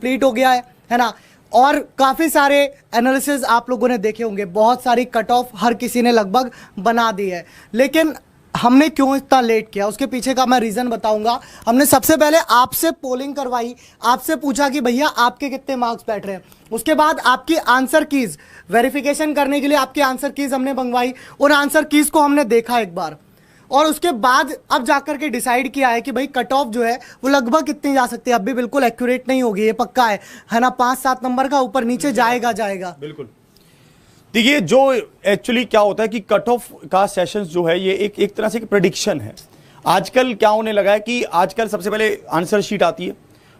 Complete हो गया है ना। और काफ़ी सारे एनालिसिस आप लोगों ने देखे होंगे, बहुत सारी कट ऑफ हर किसी ने लगभग बना दी है, लेकिन हमने क्यों इतना लेट किया उसके पीछे का मैं रीज़न बताऊंगा। हमने सबसे पहले आपसे पोलिंग करवाई, आपसे पूछा कि भैया आपके कितने मार्क्स बैठ रहे हैं। उसके बाद आपकी आंसर कीज़ वेरिफिकेशन करने के लिए आपकी आंसर कीज़ हमने मंगवाई, उन आंसर कीज़ को हमने देखा एक बार, और उसके बाद अब जाकर के डिसाइड किया है कि भाई कट ऑफ जो है वो लगभग कितनी जा सकती है। अब भी बिल्कुल एक्यूरेट नहीं होगी, ये पक्का है ना, 5-7 नंबर का ऊपर नीचे जाएगा। बिल्कुल। देखिए जो एक्चुअली क्या होता है कि कट ऑफ का सेशंस जो है ये एक तरह से एक प्रेडिक्शन है। आजकल क्या होने लगा है कि आजकल सबसे पहले आंसर शीट आती है,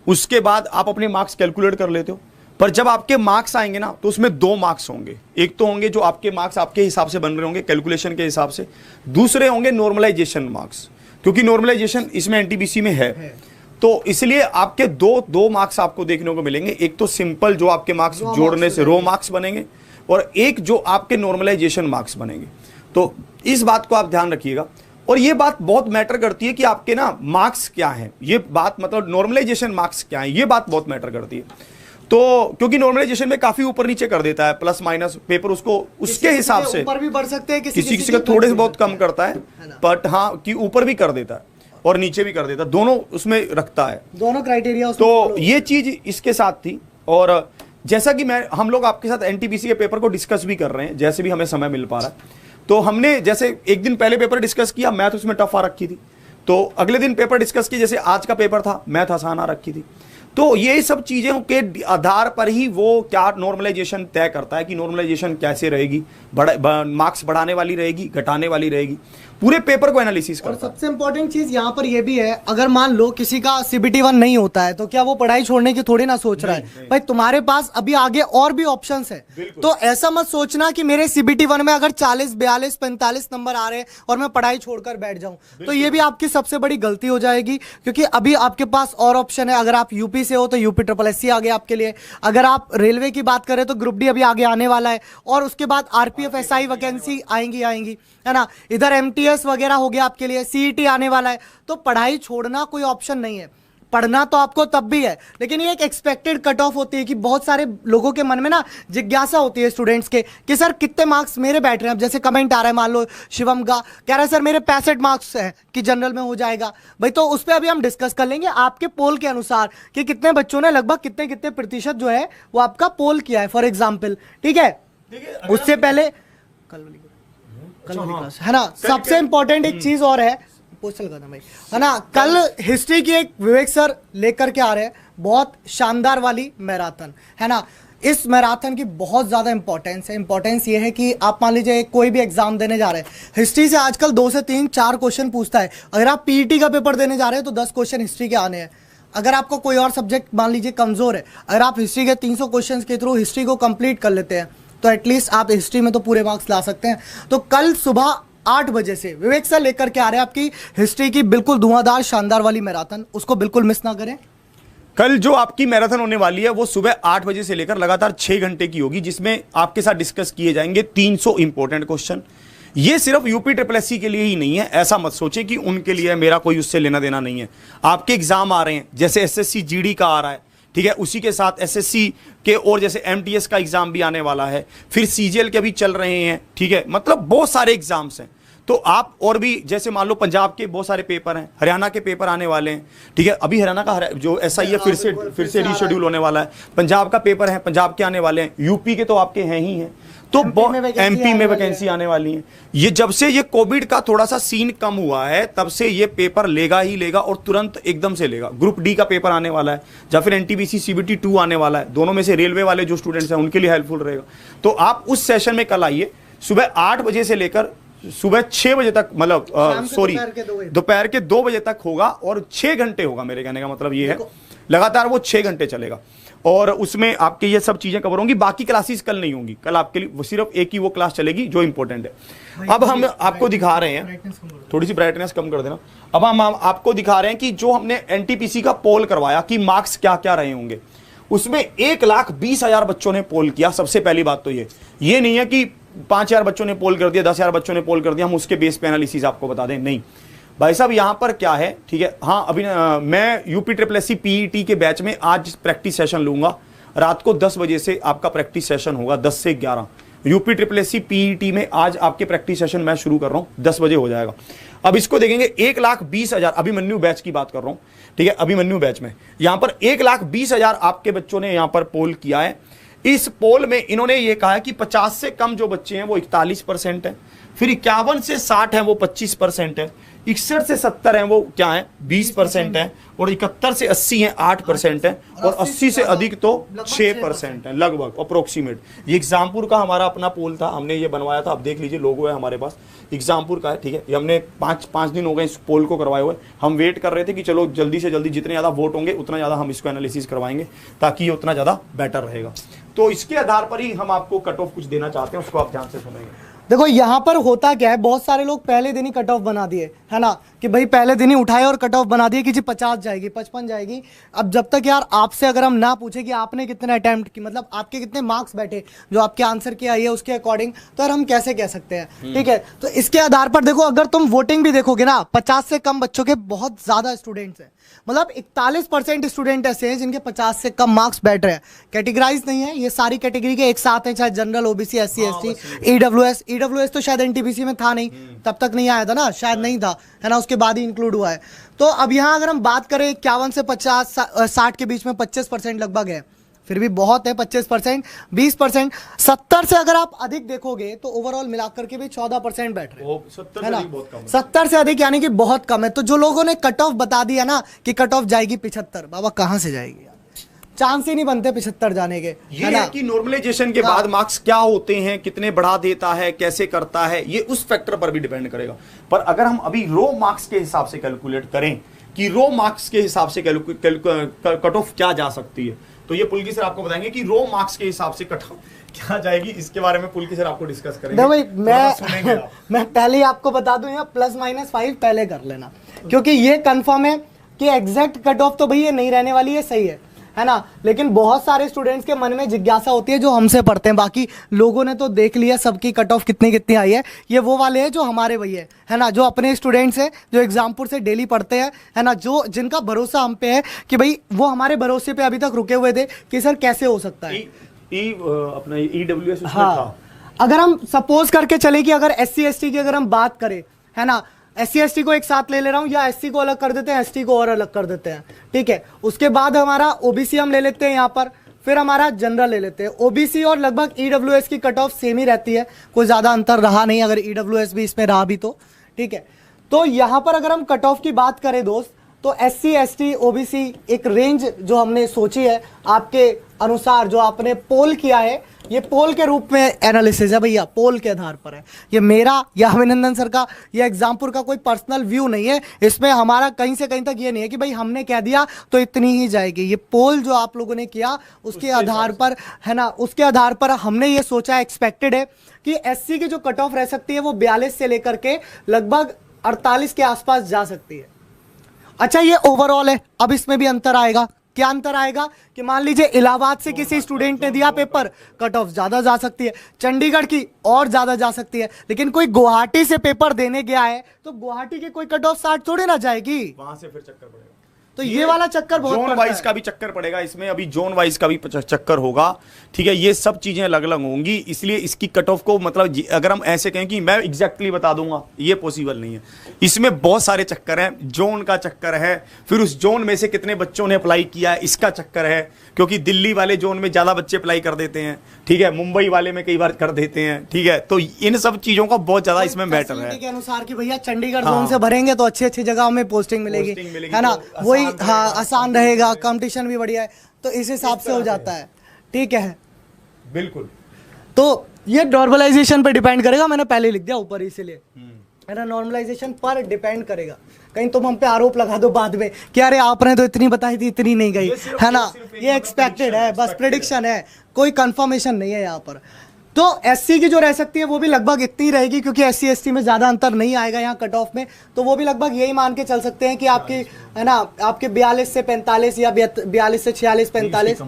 उसके बाद आप अपने मार्क्स कैलकुलेट कर लेते हो, पर जब आपके मार्क्स आएंगे ना तो उसमें 2 मार्क्स होंगे। एक तो होंगे जो आपके मार्क्स आपके हिसाब से बन रहे होंगे कैलकुलेशन के हिसाब से, दूसरे होंगे नॉर्मलाइजेशन मार्क्स, क्योंकि नॉर्मलाइजेशन इसमें एनटीपीसी में है। तो इसलिए आपके दो मार्क्स आपको देखने को मिलेंगे। एक तो सिंपल जो आपके मार्क्स जोड़ने से रो मार्क्स बनेंगे, और एक जो आपके नॉर्मलाइजेशन मार्क्स बनेंगे। तो इस बात को आप ध्यान रखिएगा, और ये बात बहुत मैटर करती है कि आपके ना मार्क्स क्या हैं, ये बात मतलब नॉर्मलाइजेशन मार्क्स क्या है, ये बात बहुत मैटर करती है। तो क्योंकि नॉर्मलाइजेशन में काफी ऊपर नीचे कर देता है, प्लस माइनस पेपर उसको उसके हिसाब से ऊपर भी बढ़ सकते हैं, किसी का थोड़े से बहुत कम करता है, बट हाँ कि ऊपर भी कर देता है और नीचे भी कर देता है, दोनों उसमें रखता है, दोनों क्राइटेरिया। तो ये चीज इसके साथ थी। और जैसा कि हम लोग आपके साथ एनटीपीसी के पेपर को डिस्कस भी कर रहे हैं, जैसे भी हमें समय मिल पा रहा है, तो हमने जैसे एक दिन पहले पेपर डिस्कस किया, मैथ उसमें टफ आ रखी थी, तो अगले दिन पेपर डिस्कस की, जैसे आज का पेपर था मैथ आसान आ रखी थी। तो ये सब चीज़ों के आधार पर ही वो क्या नॉर्मलाइजेशन तय करता है कि नॉर्मलाइजेशन कैसे रहेगी, मार्क्स बढ़ाने वाली रहेगी, घटाने वाली रहेगी, पूरे पेपर को एनालिसिस करता है। और सबसे इंपॉर्टेंट चीज यहाँ पर ये भी है, अगर मान लो किसी का CBT 1 नहीं होता है तो क्या वो पढ़ाई छोड़ने की थोड़ी ना सोच रहा है। भाई तुम्हारे पास अभी आगे और भी ऑप्शंस है, तो ऐसा मत सोचना कि मेरे CBT 1 में अगर 40, 42, 45 नंबर आ रहे हैं और मैं पढ़ाई छोड़कर बैठ जाऊं, तो ये भी आपकी सबसे बड़ी गलती हो जाएगी, क्योंकि अभी आपके पास और ऑप्शन है। अगर आप यूपी से हो तो यूपी SSC आ गया आपके लिए, अगर आप रेलवे की बात करें तो ग्रुप डी अभी आगे आने वाला है, और उसके बाद RPF SI वैकेंसी आएंगी है ना, इधर MTS वगैरह हो गया आपके लिए, CET आने वाला है। तो पढ़ाई छोड़ना कोई ऑप्शन नहीं है, पढ़ना तो आपको तब भी है, लेकिन ये एक एक्सपेक्टेड कट ऑफ होती है कि बहुत सारे लोगों के मन में ना जिज्ञासा होती है स्टूडेंट्स के कि सर कितने मार्क्स मेरे बैठ रहे हैं। अब जैसे कमेंट आ रहा है, मान लो शिवम का कह रहा है सर मेरे 65 मार्क्स हैं कि जनरल में हो जाएगा। भाई तो उस पर अभी हम डिस्कस कर लेंगे आपके पोल के अनुसार कि कितने बच्चों ने लगभग कितने प्रतिशत जो है वो आपका पोल किया है, फॉर एग्जाम्पल। ठीक है, उससे पहले कल क्लास है ना। सबसे इंपॉर्टेंट एक चीज और है, पोस्टल करना भाई है ना, कल हिस्ट्री की एक विवेक सर लेकर के आ रहे हैं, बहुत शानदार वाली मैराथन है ना। इस मैराथन की बहुत ज़्यादा इंपॉर्टेंस है। इंपॉर्टेंस ये है कि आप मान लीजिए कोई भी एग्जाम देने जा रहे हैं, हिस्ट्री से आजकल 2 से 3, 4 क्वेश्चन पूछता है। अगर आप PET का पेपर देने जा रहे हैं तो 10 क्वेश्चन हिस्ट्री के आने हैं। अगर आपको कोई और सब्जेक्ट मान लीजिए कमज़ोर है, अगर आप हिस्ट्री के 300 क्वेश्चन के थ्रू हिस्ट्री को कंप्लीट कर लेते हैं तो एटलीस्ट आप हिस्ट्री में तो पूरे मार्क्स ला सकते हैं। तो कल सुबह 8 बजे से विवेक सर लेकर के आ रहे हैं आपकी हिस्ट्री की बिल्कुल धुआंधार शानदार वाली मैराथन, उसको बिल्कुल मिस ना करें। कल जो आपकी मैराथन होने वाली है वो सुबह 8 बजे से लेकर लगातार 6 घंटे की होगी, जिसमें आपके साथ डिस्कस किए जाएंगे 300 इंपॉर्टेंट क्वेश्चन। ये सिर्फ यूपी SSC के लिए ही नहीं है, ऐसा मत सोचें कि उनके लिए मेरा कोई उससे लेना देना नहीं है। आपके एग्जाम आ रहे हैं, जैसे SSC GD का आ रहा है, ठीक है, उसी के साथ SSC के और जैसे MTS का एग्जाम भी आने वाला है, फिर CGL के भी चल रहे हैं, ठीक है, मतलब बहुत सारे एग्जाम्स हैं। तो आप और भी जैसे मान लो पंजाब के बहुत सारे पेपर हैं, हरियाणा के पेपर आने वाले हैं, ठीक है, अभी हरियाणा का जो SI है फिर से रीशेड्यूल होने वाला है, पंजाब का पेपर है, पंजाब के आने वाले हैं, यूपी के तो आपके हैं ही हैं, तो MP में वैकेंसी आने वाली है। ये जब से ये कोविड का थोड़ा सा सीन कम हुआ है तब से ये पेपर लेगा ही लेगा, और तुरंत एकदम से लेगा। ग्रुप D का पेपर आने वाला है, या फिर NTPC CBT 2 आने वाला है, दोनों में से रेलवे वाले जो स्टूडेंट्स हैं उनके लिए हेल्पफुल रहेगा। तो आप उस सेशन में कल आइए, सुबह 8 बजे से लेकर सुबह 6 बजे तक, मतलब सॉरी दोपहर के 2 बजे तक होगा, और 6 घंटे होगा। मेरे कहने का मतलब ये है लगातार वो 6 घंटे चलेगा, और उसमें आपके ये सब चीजें कवर होंगी। बाकी क्लासेस कल नहीं होंगी, कल आपके लिए वो सिर्फ एक ही वो क्लास चलेगी जो इंपॉर्टेंट है। अब हम आपको दिखा रहे हैं, थोड़ी सी ब्राइटनेस कम कर देना। अब हम आपको दिखा रहे हैं कि जो हमने NTPC का पोल करवाया कि मार्क्स क्या क्या रहे होंगे, उसमें 1,20,000 बच्चों ने पोल किया। सबसे पहली बात तो ये नहीं है कि 5,000 बच्चों ने पोल कर दिया, 10,000 बच्चों ने पोल कर दिया, हम उसके बेस पे एनालिसिस आपको बता दें, नहीं। भाई साहब यहाँ पर क्या है, ठीक है, हाँ अभी मैं UP triple S C PET के बैच में आज प्रैक्टिस सेशन लूंगा। रात को 10 बजे से आपका प्रैक्टिस सेशन होगा, 10 से 11। UP triple S C PET में आज आपके प्रैक्टिस सेशन मैं शुरू कर रहा हूं, 10 बजे हो जाएगा। अब इसको देखेंगे 1,20,000, अभिमन्यु बैच की बात कर रहा हूं, ठीक है, अभिमन्यु बैच में यहां पर 1,20,000 आपके बच्चों ने यहां पर पोल किया है। इस पोल में इन्होंने ये कहा है कि 50 से कम जो बच्चे हैं वो 41% है, फिर 51 से 60 है वो 25% है, 61 से 70 हैं वो क्या है 20% है, और 71 से 80 हैं 8% है, और 80 से अधिक तो 6% है लगभग अप्रोक्सीमेट। ये एग्जामपुर का हमारा अपना पोल था, हमने ये बनवाया था, अब देख लीजिए लोगो है हमारे पास, एग्जामपुर का है, ठीक है। ये हमने पाँच दिन हो गए इस पोल को करवाए हुए। हम वेट कर रहे थे कि चलो जल्दी से जल्दी जितने ज़्यादा वोट होंगे उतना ज़्यादा हम इसको एनालिसिस करवाएंगे, ताकि ये उतना ज़्यादा बेटर रहेगा। तो इसके आधार पर ही हम आपको कट ऑफ कुछ देना चाहते हैं, उसको आप ध्यान से सुनेंगे। देखो यहाँ पर होता क्या है, बहुत सारे लोग पहले दिन ही कट ऑफ बना दिए, है ना, कि भाई पहले दिन ही उठाए और कट ऑफ बना दिए कि जी 50 जाएगी, 55 जाएगी। अब जब तक यार आपसे अगर हम ना पूछे कि आपने कितने अटेम्प्ट की, मतलब आपके कितने मार्क्स बैठे जो आपके आंसर की आई है उसके अकॉर्डिंग, तो यार हम कैसे कह सकते हैं, ठीक है। तो इसके आधार पर देखो, अगर तुम वोटिंग भी देखोगे ना, 50 से कम बच्चों के बहुत ज्यादा स्टूडेंट्स हैं, मतलब 41% स्टूडेंट ऐसे हैं जिनके 50 से कम मार्क्स बैठ रहे हैं। कैटेगराइज नहीं है, ये सारी कैटेगरी के एक साथ हैं, चाहे general, OBC, SC, ST, EWS तो शायद एनटीपीसी में था नहीं, तब तक नहीं आया था ना, शायद नहीं था, है ना, उसके बाद ही इंक्लूड हुआ है। तो अब यहाँ अगर हम बात करें 51 से 50 60 के बीच में 25% लगभग है, फिर भी बहुत है 25%, 20%, 70 से अगर आप अधिक देखोगे तो ओवरऑल मिलाकर के भी 14% बैठ रहे हैं, है ना, 70 से अधिक यानी कि बहुत कम है। तो जो लोगों ने कट ऑफ बता दिया ना कि कट ऑफ जाएगी 75, बाबा कहां से जाएगी, चांस ही नहीं बनते 75 जाने के। ये है कि नॉर्मलाइजेशन के बाद मार्क्स क्या होते हैं, कितने बढ़ा देता है, कैसे करता है, ये उस फैक्टर पर भी डिपेंड करेगा। पर अगर हम अभी रो मार्क्स के हिसाब से कैलकुलेट करें कि रो मार्क्स के हिसाब से कट ऑफ क्या जा सकती है, तो ये पुलकी सर आपको बताएंगे कि रो मार्क्स के हिसाब से कट ऑफ क्या जाएगी। इसके बारे में पुलकी सर आपको डिस्कस करेंगे। भाई मैं पहले ही आपको बता दूं, यहाँ +-5 पहले कर लेना, क्योंकि ये कंफर्म है कि एग्जैक्ट कट ऑफ तो भाई ये नहीं रहने वाली है, सही है ना। लेकिन बहुत सारे स्टूडेंट्स के मन में जिज्ञासा होती है जो हमसे पढ़ते हैं, बाकी लोगों ने तो देख लिया सबकी कट ऑफ कितनी आई है। ये वो वाले हैं जो हमारे वही है ना, जो अपने स्टूडेंट्स हैं, जो एग्जामपुर से डेली पढ़ते हैं, है ना, जो जिनका भरोसा हम पे है कि भाई वो हमारे भरोसे पे अभी तक रुके हुए थे कि सर कैसे हो सकता है। अपना ईडब्ल्यूएस, हाँ, अगर हम सपोज करके चले कि अगर SC ST की अगर हम बात करें, है ना, SC ST को एक साथ ले रहा हूं, या SC को अलग कर देते हैं, ST को और अलग कर देते हैं, ठीक है। उसके बाद हमारा OBC हम ले लेते हैं यहाँ पर, फिर हमारा जनरल ले लेते हैं। OBC और लगभग EWS की कट ऑफ सेम ही रहती है, कोई ज्यादा अंतर रहा नहीं, अगर EWS भी इसमें रहा भी तो, ठीक है। तो यहाँ पर अगर हम कट ऑफ की बात करें दोस्त, तो SC ST OBC एक रेंज जो हमने सोची है आपके अनुसार, जो आपने पोल किया है, ये पोल के रूप में एनालिसिस है भैया, पोल के आधार पर है। ये मेरा या अभिनंदन सर का या एग्जामपुर का कोई पर्सनल व्यू नहीं है, इसमें हमारा कहीं से कहीं तक ये नहीं है कि भाई हमने कह दिया तो इतनी ही जाएगी। ये पोल जो आप लोगों ने किया उसके आधार पर, है ना, उसके आधार पर हमने ये सोचा, एक्सपेक्टेड है कि SC की जो कट ऑफ रह सकती है वो 42 से लेकर के लगभग 48 के आसपास जा सकती है। अच्छा, ये ओवरऑल है। अब इसमें भी अंतर आएगा। क्या अंतर आएगा कि मान लीजिए इलाहाबाद से किसी स्टूडेंट ने दिया पेपर, कट ऑफ ज्यादा जा सकती है, चंडीगढ़ की और ज्यादा जा सकती है, लेकिन कोई गुवाहाटी से पेपर देने गया है तो गुवाहाटी की कोई कट ऑफ 60 थोड़ी ना जाएगी, वहां से फिर चक्कर पड़ेगा। तो ये वाला चक्कर बहुत जोन वाइज का भी चक्कर पड़ेगा इसमें, अभी जोन वाइज का भी चक्कर होगा, ठीक है। ये सब चीजें अलग अलग होंगी, इसलिए इसकी कट ऑफ को, मतलब अगर हम ऐसे कहें कि मैं एग्जैक्टली बता दूंगा, ये पॉसिबल नहीं है। इसमें बहुत सारे चक्कर हैं, जोन का चक्कर है, फिर उस जोन में से कितने बच्चों ने अप्लाई किया है इसका चक्कर है, क्योंकि दिल्ली वाले जोन में ज्यादा बच्चे अप्लाई कर देते हैं, ठीक है, मुंबई वाले में कई बार कर देते हैं, ठीक है। तो इन सब चीजों का बहुत ज्यादा इसमें मैटर है के अनुसार कि भैया चंडीगढ़ जोन से भरेंगे तो अच्छी अच्छी जगह में पोस्टिंग मिलेगी, है ना, वही, हाँ, आसान रहेगा, कंपटीशन भी बढ़िया है, तो इस हिसाब से हो जाता है, ठीक है, बिल्कुल। तो ये नॉर्मलाइजेशन पे डिपेंड करेगा, मैंने पहले लिख दिया ऊपर, इसीलिए, है ना, नॉर्मलाइजेशन पर डिपेंड करेगा। कहीं तुम हम पे आरोप लगा दो बाद में कि अरे आपने तो इतनी बताई थी, इतनी नहीं गई, है ना, ये एक्सपेक्टेड है, बस प्रेडिक्शन है, कोई कंफर्मेशन नहीं है यहाँ पर। तो SC की जो रह सकती है वो भी लगभग इतनी रहेगी, क्योंकि SC ST में ज्यादा अंतर नहीं आएगा यहाँ कट ऑफ में, तो वो भी लगभग यही मान के चल सकते हैं कि आपकी, है ना, आपके 42 से 45 या 42 से 46 45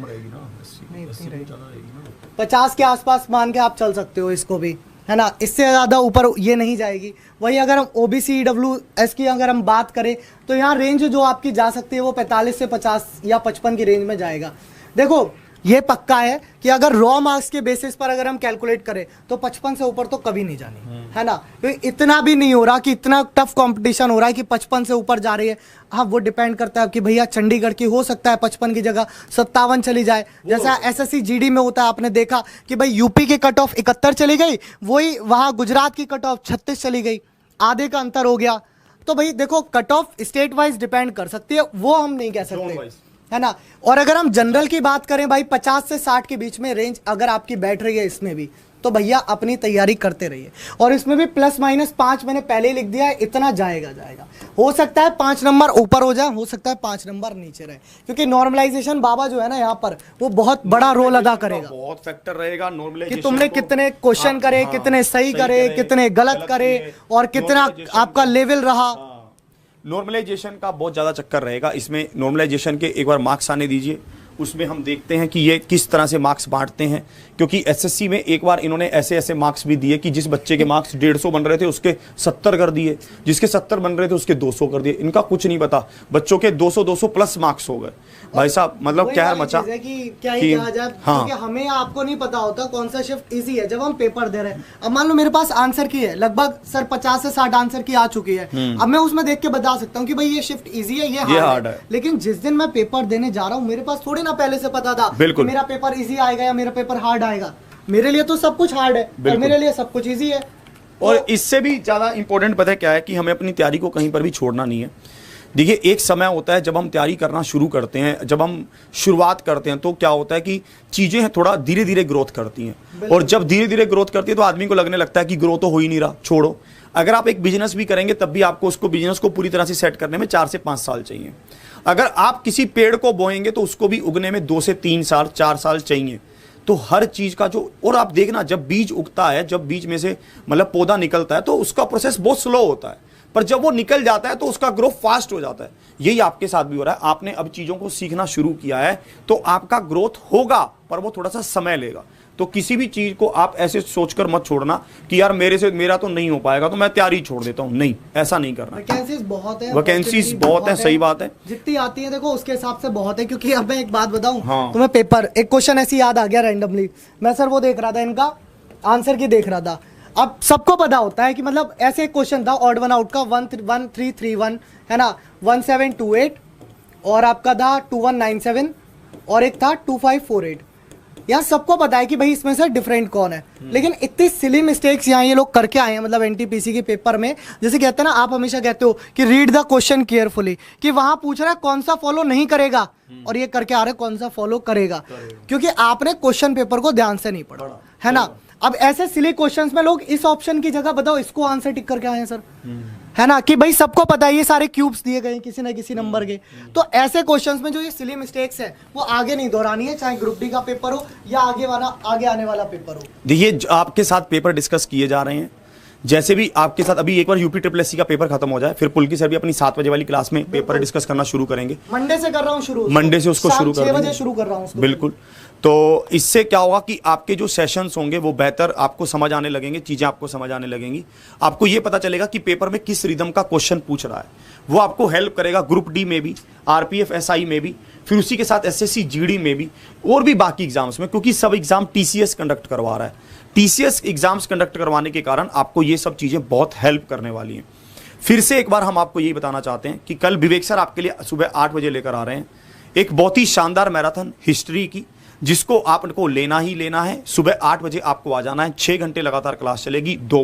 50 के आसपास मान के आप चल सकते हो इसको भी, है ना, इससे ज़्यादा ऊपर ये नहीं जाएगी। वही अगर हम ओबीसी ईडब्ल्यूएस की अगर हम बात करें तो यहाँ रेंज जो आपकी जा सकती है वो 45 से 50 या 55 की रेंज में जाएगा। देखो ये पक्का है कि अगर रॉ मार्क्स के बेसिस पर अगर हम कैलकुलेट करें तो 55 से ऊपर तो कभी नहीं जानी, है ना, क्योंकि इतना भी नहीं हो रहा कि इतना टफ कंपटीशन हो रहा है कि 55 से ऊपर जा रही है। हाँ वो डिपेंड करता है कि भैया चंडीगढ़ की हो सकता है 55 की जगह 57 चली जाए, जैसा एसएससी जीडी में होता है। आपने देखा कि भाई यूपी की कट ऑफ 71 चली गई, वही वहाँ गुजरात की कट ऑफ 36 चली गई, आधे का अंतर हो गया। तो भाई देखो cut off state wise depend कर सकती है, वो हम नहीं कह सकते, है ना। और अगर हम जनरल की बात करें भाई 50 से 60 के बीच में रेंज अगर आपकी बैठ रही है इसमें भी, तो भैया अपनी तैयारी करते रहिए। और इसमें भी ±5 मैंने पहले ही लिख दिया है, इतना जाएगा। हो सकता है 5 नंबर ऊपर हो जाए, हो सकता है 5 नंबर नीचे रहे, क्योंकि नॉर्मलाइजेशन बाबा जो है ना यहाँ पर वो बहुत बड़ा रोल अदा करेगा, बहुत फैक्टर रहेगा नॉर्मलाइजेशन कि तुमने कितने क्वेश्चन करे, कितने सही करे, कितने गलत करे, और कितना आपका लेवल रहा। नॉर्मलाइजेशन का बहुत ज़्यादा चक्कर रहेगा इसमें। नॉर्मलाइजेशन के एक बार मार्क्स आने दीजिए, उसमें हम देखते हैं कि ये किस तरह से मार्क्स बांटते हैं, क्योंकि एसएससी में एक बार इन्होंने ऐसे ऐसे मार्क्स भी दिए कि जिस बच्चे के मार्क्स 150 बन रहे थे उसके 70 कर दिए, जिसके 70 बन रहे थे उसके 200 कर दिए। इनका कुछ नहीं पता, बच्चों के 200 प्लस मार्क्स हो गए। भाई साहब मतलब क्या है मचा कि क्या ही कहा जाए, क्योंकि हमें आपको नहीं पता होता कौन सा शिफ्ट इजी है जब हम पेपर दे रहे हैं। अब मान लो मेरे पास आंसर की है लगभग सर 50 से 60 आंसर की आ चुकी है, अब मैं उसमें देख के बता सकता हूँ कि भाई ये शिफ्ट इजी है, ये हार्ड है। लेकिन जिस दिन मैं पेपर देने जा रहा हूँ मेरे पास थोड़ी ना पहले से पता था कि मेरा पेपर इजी आएगा या मेरा पेपर हार्ड आएगा। मेरे लिए तो सब कुछ हार्ड है और मेरे लिए सब कुछ इजी है। और इससे भी ज्यादा इंपॉर्टेंट पता है क्या है कि हमें अपनी तैयारी को कहीं पर भी छोड़ना नहीं है। देखिए एक समय होता है जब हम तैयारी करना शुरू करते हैं, जब हम शुरुआत करते हैं तो क्या होता है कि चीजें थोड़ा धीरे धीरे ग्रोथ करती हैं, और जब धीरे धीरे ग्रोथ करती है तो आदमी को लगने लगता है कि ग्रोथ तो हो ही नहीं रहा, छोड़ो। अगर आप एक बिजनेस भी करेंगे तब भी आपको उसको बिजनेस को पूरी तरह से सेट करने में 4 से 5 साल चाहिए। अगर आप किसी पेड़ को बोएंगे तो उसको भी उगने में 2 से 3 साल 4 साल चाहिए। तो हर चीज का जो, और आप देखना जब बीज उगता है, जब बीज में से मतलब पौधा निकलता है तो उसका प्रोसेस बहुत स्लो होता है, पर जब वो निकल जाता है तो उसका ग्रोथ फास्ट हो जाता है। यही आपके साथ भी हो रहा है। आपने अब चीजों को सीखना शुरू किया है तो आपका ग्रोथ होगा, पर वो थोड़ा सा समय लेगा। तो किसी भी चीज को आप ऐसे सोचकर मत छोड़ना कि यार मेरा तो नहीं हो पाएगा तो मैं तैयारी छोड़ देता हूँ, नहीं, ऐसा नहीं करना। वैकेंसीज बहुत है, वैकेंसीज बहुत है, सही बात है, जितनी आती है देखो उसके हिसाब से बहुत है। क्योंकि अब मैं एक बात बताऊं, तुम्हें पेपर एक क्वेश्चन ऐसी याद आ गया रैंडमली, मैं सर वो देख रहा था, इनका आंसर की देख रहा था। अब सबको पता होता है कि मतलब ऐसे एक क्वेश्चन था ऑड वन आउट का 1331 है ना, 1728 और आपका था 2197 और एक था 2548। यहाँ सबको पता है कि भाई इसमें से डिफरेंट कौन है, लेकिन इतनी सिली मिस्टेक्स यहाँ ये लोग करके आए हैं मतलब एनटीपीसी के पेपर में। जैसे कहते हैं ना, आप हमेशा कहते हो कि रीड द क्वेश्चन केयरफुली, कि वहां पूछ रहा है कौन सा फॉलो नहीं करेगा और ये करके आ रहे कौन सा फॉलो करेगा, क्योंकि आपने क्वेश्चन पेपर को ध्यान से नहीं पढ़ा, है ना। अब ऐसे सिली क्वेश्चंस में लोग इस ऑप्शन की जगह बताओ इसको आंसर टिक करके आए हैं सर, है ना, कि भाई सबको पता है ये सारे क्यूब्स दिए गए किसी ना किसी नंबर के। तो ऐसे क्वेश्चंस में जो ये सिली मिस्टेक्स है वो आगे नहीं दोहरानी है, चाहे ग्रुप डी का पेपर हो या आगे आने वाला पेपर हो। देखिए आपके साथ पेपर डिस्कस किए जा रहे हैं, जैसे भी आपके साथ अभी एक बार यूपी SSC का पेपर खत्म हो जाए, फिर पुलकी सर भी अपनी 7 बजे वाली क्लास में पेपर डिस्कस करना शुरू करेंगे। मंडे से कर रहा हूँ शुरू, मंडे से उसको शुरू कर 6 बजे शुरू कर रहा हूँ। बिल्कुल। तो इससे क्या होगा कि आपके जो सेशंस होंगे वो बेहतर आपको समझ आने लगेंगे, चीजें आपको समझ आने लगेंगी। आपको ये पता चलेगा कि पेपर में किस रिदम का क्वेश्चन पूछ रहा है, वो आपको हेल्प करेगा ग्रुप डी में भी, आरपीएफ एसआई में भी, फिर उसी के साथ एसएससी जीडी में भी और भी बाकी एग्जाम्स में, क्योंकि सब एग्जाम टीसीएस कंडक्ट करवा रहा है। टीसीएस एग्जाम्स कंडक्ट करवाने के कारण आपको ये सब चीजें बहुत हेल्प करने वाली हैं। फिर से एक बार हम आपको यही बताना चाहते हैं कि कल विवेक सर आपके लिए सुबह 8 बजे लेकर आ रहे हैं एक बहुत ही शानदार मैराथन हिस्ट्री की, जिसको आपको लेना ही लेना है। सुबह 8 बजे आपको आ जाना है, 6 घंटे लगातार क्लास चलेगी, 2 बजे